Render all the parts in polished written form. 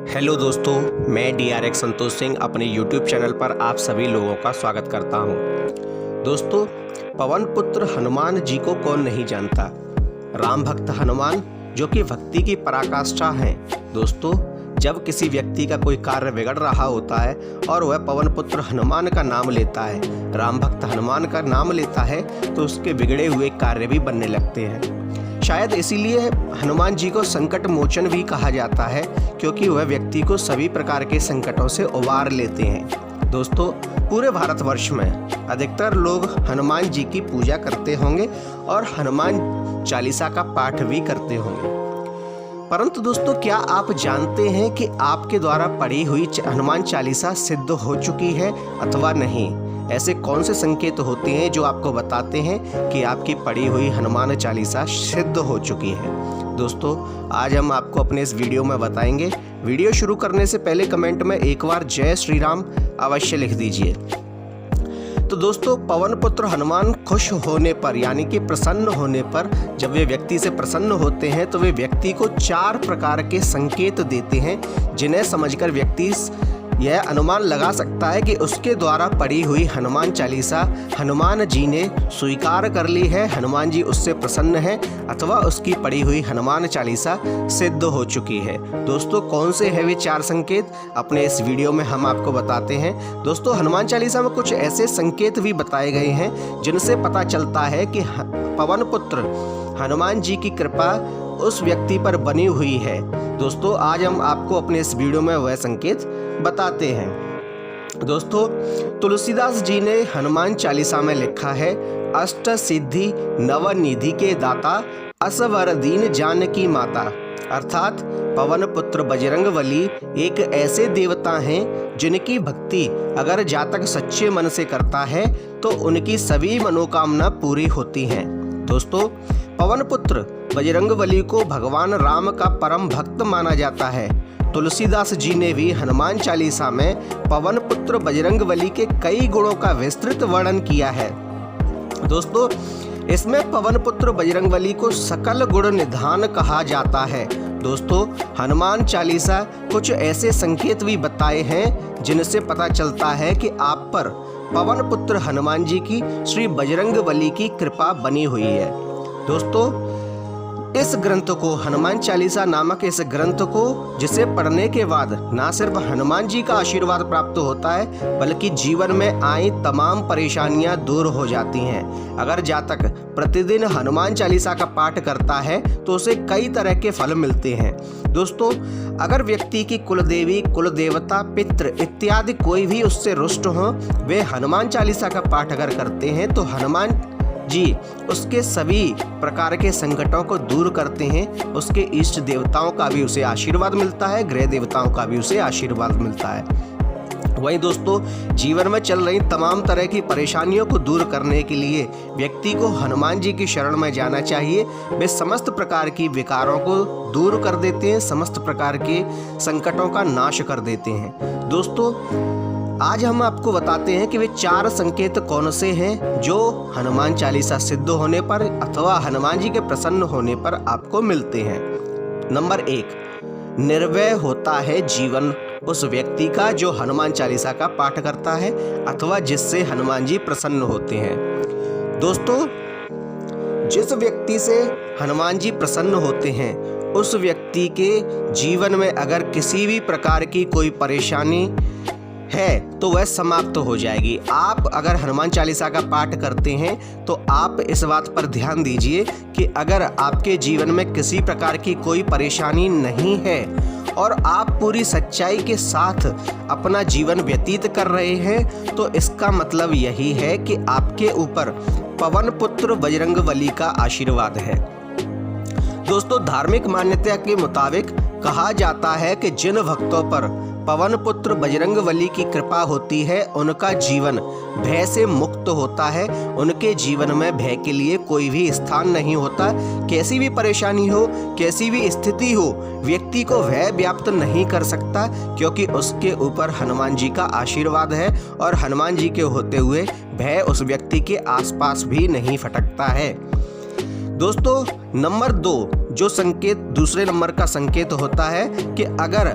Hello दोस्तों, मैं DRX Santosh Singh अपने YouTube चैनल पर आप सभी लोगों का स्वागत करता हूं। दोस्तों, पवन पुत्र हनुमान जी को कौन नहीं जानता। राम भक्त हनुमान जो कि भक्ति की पराकाष्ठा हैं। दोस्तों, जब किसी व्यक्ति का कोई कार्य बिगड़ रहा होता है और वह पवन पुत्र हनुमान का नाम लेता है, राम भक्त हनुमान का नाम लेता है, तो उसके बिगड़े हुए कार्य भी बनने लगते हैं। शायद इसीलिए हनुमान जी को संकट मोचन भी कहा जाता है, क्योंकि वह व्यक्ति को सभी प्रकार के संकटों से उबार लेते हैं। दोस्तों, पूरे भारतवर्ष में अधिकतर लोग हनुमान जी की पूजा करते होंगे और हनुमान चालीसा का पाठ भी करते होंगे। परंतु दोस्तों, क्या आप जानते हैं कि आपके द्वारा पढ़ी हुई हनुमान चालीसा सिद्ध हो चुकी है अथवा नहीं? ऐसे कौन से संकेत होते हैं जो आपको बताते हैं कि आपकी पढ़ी हुई हनुमान चालीसा सिद्ध हो चुकी है? दोस्तों, आज हम आपको अपने इस वीडियो में बताएंगे। वीडियो शुरू करने से पहले कमेंट में एक बार जय श्री राम अवश्य लिख दीजिए। तो दोस्तों, पवन पुत्र हनुमान खुश होने पर यानी कि प्रसन्न होने पर, जब वे व्यक्ति से प्रसन्न होते हैं तो वे व्यक्ति को 4 प्रकार के संकेत देते हैं, जिन्हें समझकर व्यक्ति यह अनुमान लगा सकता है कि उसके द्वारा पढ़ी हुई हनुमान चालीसा हनुमान जी ने स्वीकार कर ली है, हनुमान जी उससे प्रसन्न हैं, अथवा उसकी पढ़ी हुई हनुमान चालीसा सिद्ध हो चुकी है। दोस्तों, कौन से हैं वे 4 संकेत, अपने इस वीडियो में हम आपको बताते हैं। दोस्तों, हनुमान चालीसा में कुछ ऐसे संकेत भी बताए गए हैं जिनसे पता चलता है कि पवन पुत्र हनुमान जी की कृपा उस व्यक्ति पर बनी हुई है। दोस्तों, आज हम आपको अपने इस वीडियो में वह संकेत बताते हैं। दोस्तों, तुलसीदास जी ने हनुमान चालीसा में लिखा है, अष्ट सिद्धि नवनिधि के दाता, असवर दीन जानकी माता। अर्थात पवन पुत्र बजरंगबली एक ऐसे देवता हैं जिनकी भक्ति अगर जातक सच्चे मन से करता है तो उनकी सभी मनोकामना पूरी होती हैं। दोस्तों, पवन पुत्र बजरंगबली को भगवान राम का परम भक्त माना जाता है। तुलसीदास जी ने भी हनुमान चालीसा में पवन पुत्र बजरंगबली के कई गुणों का विस्तृत वर्णन किया है। दोस्तों, इसमें पवन पुत्र बजरंगबली को सकल गुण निधान कहा जाता है। दोस्तों, हनुमान चालीसा कुछ ऐसे संकेत भी बताए हैं जिनसे पता चलता है कि आप पर पवन पुत्र हनुमान जी की श्री बजरंगबली की कृपा बनी हुई है। दोस्तों, इस ग्रंथ को, हनुमान चालीसा नामक इस ग्रंथ को, जिसे पढ़ने के बाद ना सिर्फ हनुमान जी का आशीर्वाद प्राप्त होता है, बल्कि जीवन में आई तमाम परेशानियां दूर हो जाती हैं। अगर जातक प्रतिदिन हनुमान चालीसा का पाठ करता है तो उसे कई तरह के फल मिलते हैं। दोस्तों, अगर व्यक्ति की कुलदेवी, कुलदेवता, पितृ इत्यादि कोई भी उससे रुष्ट हो, वे हनुमान चालीसा का पाठ अगर करते हैं तो हनुमान जी उसके सभी प्रकार के संकटों को दूर करते हैं। उसके इष्ट देवताओं का भी उसे आशीर्वाद मिलता है, ग्रह देवताओं का भी उसे आशीर्वाद मिलता है। वहीं दोस्तों, जीवन में चल रही तमाम तरह की परेशानियों को दूर करने के लिए व्यक्ति को हनुमान जी की शरण में जाना चाहिए। वे समस्त प्रकार की विकारों को दूर कर देते हैं, समस्त प्रकार के संकटों का नाश कर देते हैं। दोस्तों, आज हम आपको बताते हैं कि वे 4 संकेत कौन से हैं जो हनुमान चालीसा सिद्ध होने पर अथवा हनुमान जी के प्रसन्न होने पर आपको मिलते हैं। नंबर 1, निर्भय होता है जीवन उस व्यक्ति का जो हनुमान चालीसा का पाठ करता है अथवा जिससे हनुमान जी प्रसन्न होते हैं। दोस्तों, जिस व्यक्ति से हनुमान जी प्रसन्न होते हैं उस व्यक्ति के जीवन में अगर किसी भी प्रकार की कोई परेशानी है तो वह समाप्त हो जाएगी। आप अगर हनुमान चालीसा का पाठ करते हैं तो आप इस बात पर ध्यान दीजिए कि अगर आपके जीवन में किसी प्रकार की कोई परेशानी नहीं है और आप पूरी सच्चाई के साथ अपना जीवन व्यतीत कर रहे हैं, तो इसका मतलब यही है कि आपके ऊपर पवन पुत्र बजरंगबली का आशीर्वाद है। दोस्तों, धार्मिक मान्यता के मुताबिक कहा जाता है कि जिन भक्तों पर पवन पुत्र बजरंगबली की कृपा होती है उनका जीवन भय से मुक्त होता है। उनके जीवन में भय के लिए कोई भी स्थान नहीं होता। कैसी भी परेशानी हो, कैसी भी स्थिति हो, व्यक्ति को भय व्याप्त नहीं कर सकता, क्योंकि उसके ऊपर हनुमान जी का आशीर्वाद है और हनुमान जी के होते हुए भय उस व्यक्ति के आसपास भी नहीं फटकता है। दोस्तों, नंबर 2 जो संकेत, दूसरे नंबर का संकेत होता है कि अगर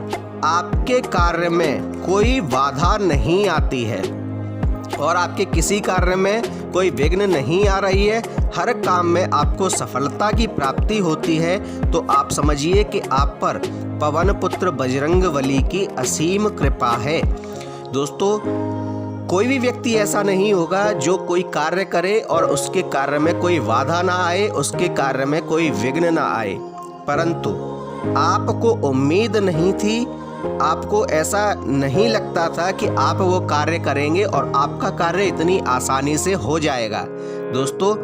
आपके कार्य में कोई बाधा नहीं आती है और आपके किसी कार्य में कोई विघ्न नहीं आ रही है, हर काम में आपको सफलता की प्राप्ति होती है, तो आप समझिए कि आप पर पवन पुत्र बजरंगबली की असीम कृपा है। दोस्तों, कोई भी व्यक्ति ऐसा नहीं होगा जो कोई कार्य करे और उसके कार्य में कोई बाधा ना आए, उसके कार्य में कोई विघ्न ना आए, परंतु आपको उम्मीद नहीं थी, आपको ऐसा नहीं लगता था कि आप वो कार्य करेंगे और आपका कार्य इतनी आसानी से हो जाएगा। दोस्तों,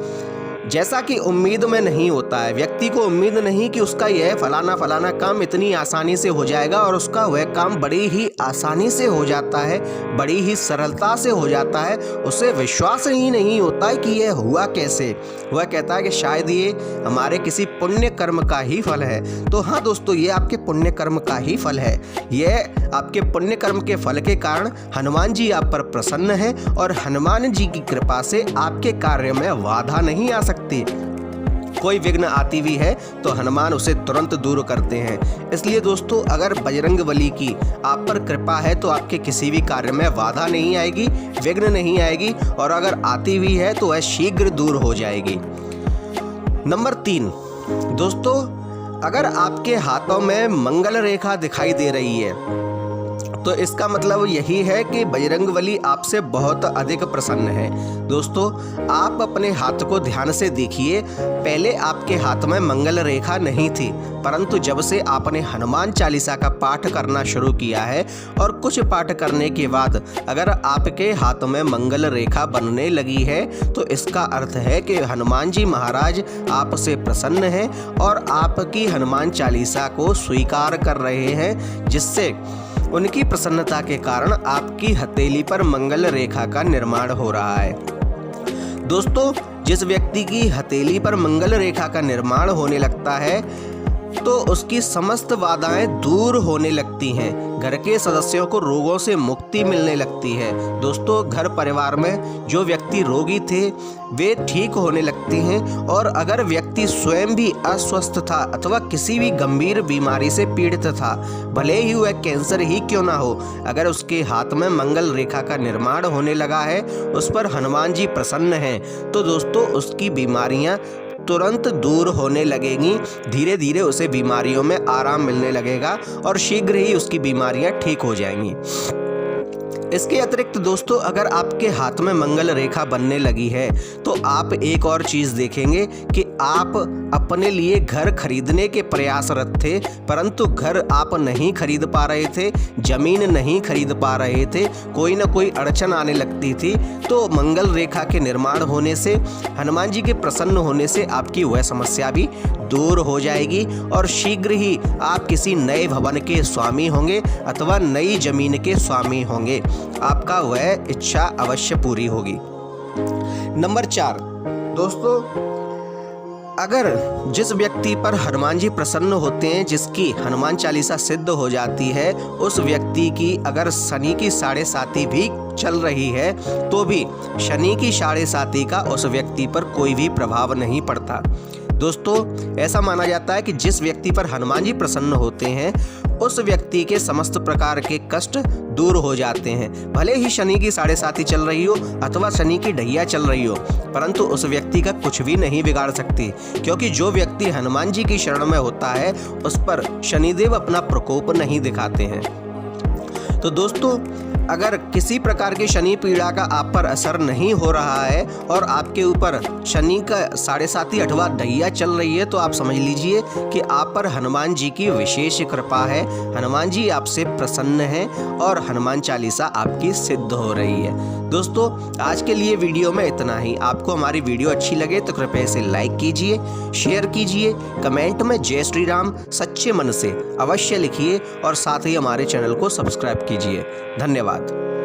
जैसा कि उम्मीद में नहीं होता है, व्यक्ति को उम्मीद नहीं कि उसका यह फलाना काम इतनी आसानी से हो जाएगा और उसका वह काम बड़ी ही आसानी से हो जाता है, बड़ी ही सरलता से हो जाता है। उसे विश्वास ही नहीं होता है कि यह हुआ कैसे। वह कहता है कि शायद ये हमारे किसी पुण्य कर्म का ही फल है। तो हाँ दोस्तों, ये आपके पुण्य कर्म का ही फल है। यह आपके पुण्य कर्म के फल के कारण हनुमान जी आप पर प्रसन्न हैं और हनुमान जी की कृपा से आपके कार्य में बाधा नहीं आ सकती। कोई विघ्न आती भी है तो हनुमान उसे तुरंत दूर करते हैं। इसलिए दोस्तों, अगर बजरंगबली की आप पर कृपा है तो आपके किसी भी कार्य में बाधा नहीं आएगी, विघ्न नहीं आएगी, और अगर आती भी है तो वह शीघ्र दूर हो जाएगी। नंबर 3, दोस्तों, अगर आपके हाथों में मंगल रेखा दिखाई दे रही है तो इसका मतलब यही है कि बजरंगबली आपसे बहुत अधिक प्रसन्न है। दोस्तों, आप अपने हाथ को ध्यान से देखिए। पहले आपके हाथ में मंगल रेखा नहीं थी, परंतु जब से आपने हनुमान चालीसा का पाठ करना शुरू किया है और कुछ पाठ करने के बाद अगर आपके हाथ में मंगल रेखा बनने लगी है तो इसका अर्थ है कि हनुमान जी महाराज आपसे प्रसन्न हैं और आपकी हनुमान चालीसा को स्वीकार कर रहे हैं, जिससे उनकी प्रसन्नता के कारण आपकी हथेली पर मंगल रेखा का निर्माण हो रहा है। दोस्तों, जिस व्यक्ति की हथेली पर मंगल रेखा का निर्माण होने लगता है तो उसकी समस्त बाधाएं दूर होने लगती हैं, घर के सदस्यों को रोगों से मुक्ति मिलने लगती है। दोस्तों, घर परिवार में जो व्यक्ति रोगी थे वे ठीक होने लगते हैं, और अगर व्यक्ति स्वयं भी अस्वस्थ था अथवा किसी भी गंभीर बीमारी से पीड़ित था, भले ही वह कैंसर ही क्यों ना हो, अगर उसके हाथ में मंगल रेखा का निर्माण होने लगा है, उस पर हनुमान जी प्रसन्न हैं, तो दोस्तों उसकी बीमारियां तुरंत दूर होने लगेंगी। धीरे धीरे उसे बीमारियों में आराम मिलने लगेगा और शीघ्र ही उसकी बीमारियां ठीक हो जाएंगी। इसके अतिरिक्त दोस्तों, अगर आपके हाथ में मंगल रेखा बनने लगी है तो आप एक और चीज़ देखेंगे कि आप अपने लिए घर खरीदने के प्रयासरत थे, परंतु घर आप नहीं खरीद पा रहे थे, जमीन नहीं खरीद पा रहे थे, कोई ना कोई अड़चन आने लगती थी। तो मंगल रेखा के निर्माण होने से, हनुमान जी के प्रसन्न होने से आपकी वह समस्या भी दूर हो जाएगी और शीघ्र ही आप किसी नए भवन के स्वामी होंगे अथवा नई जमीन के स्वामी होंगे। आपका वह इच्छा अवश्य पूरी होगी। नंबर 4, दोस्तों, अगर जिस व्यक्ति पर हनुमान जी प्रसन्न होते हैं, जिसकी हनुमान चालीसा सिद्ध हो जाती है, उस व्यक्ति की अगर शनि की 7.5 भी चल रही है तो भी शनि की 7.5 का उस व्यक्ति पर कोई भी प्रभाव नहीं पड़ता। दोस्तों, ऐसा माना जाता है कि जिस व्यक्ति पर हनुमान जी प्रसन्न होते हैं उस व्यक्ति के समस्त प्रकार के कष्ट दूर हो जाते हैं। भले ही शनि की 7.5 चल रही हो अथवा शनि की ढैया चल रही हो, परंतु उस व्यक्ति का कुछ भी नहीं बिगाड़ सकती, क्योंकि जो व्यक्ति हनुमान जी की शरण में होता है उस पर शनिदेव अपना प्रकोप नहीं दिखाते हैं। तो दोस्तों, अगर किसी प्रकार की शनि पीड़ा का आप पर असर नहीं हो रहा है और आपके ऊपर शनि का 7.5 अथवा ढैया चल रही है, तो आप समझ लीजिए कि आप पर हनुमान जी की विशेष कृपा है, हनुमान जी आपसे प्रसन्न हैं और हनुमान चालीसा आपकी सिद्ध हो रही है। दोस्तों, आज के लिए वीडियो में इतना ही। आपको हमारी वीडियो अच्छी लगे तो कृपया इसे लाइक कीजिए, शेयर कीजिए, कमेंट में जय श्री राम सच्चे मन से अवश्य लिखिए और साथ ही हमारे चैनल को सब्सक्राइब कीजिए। धन्यवाद।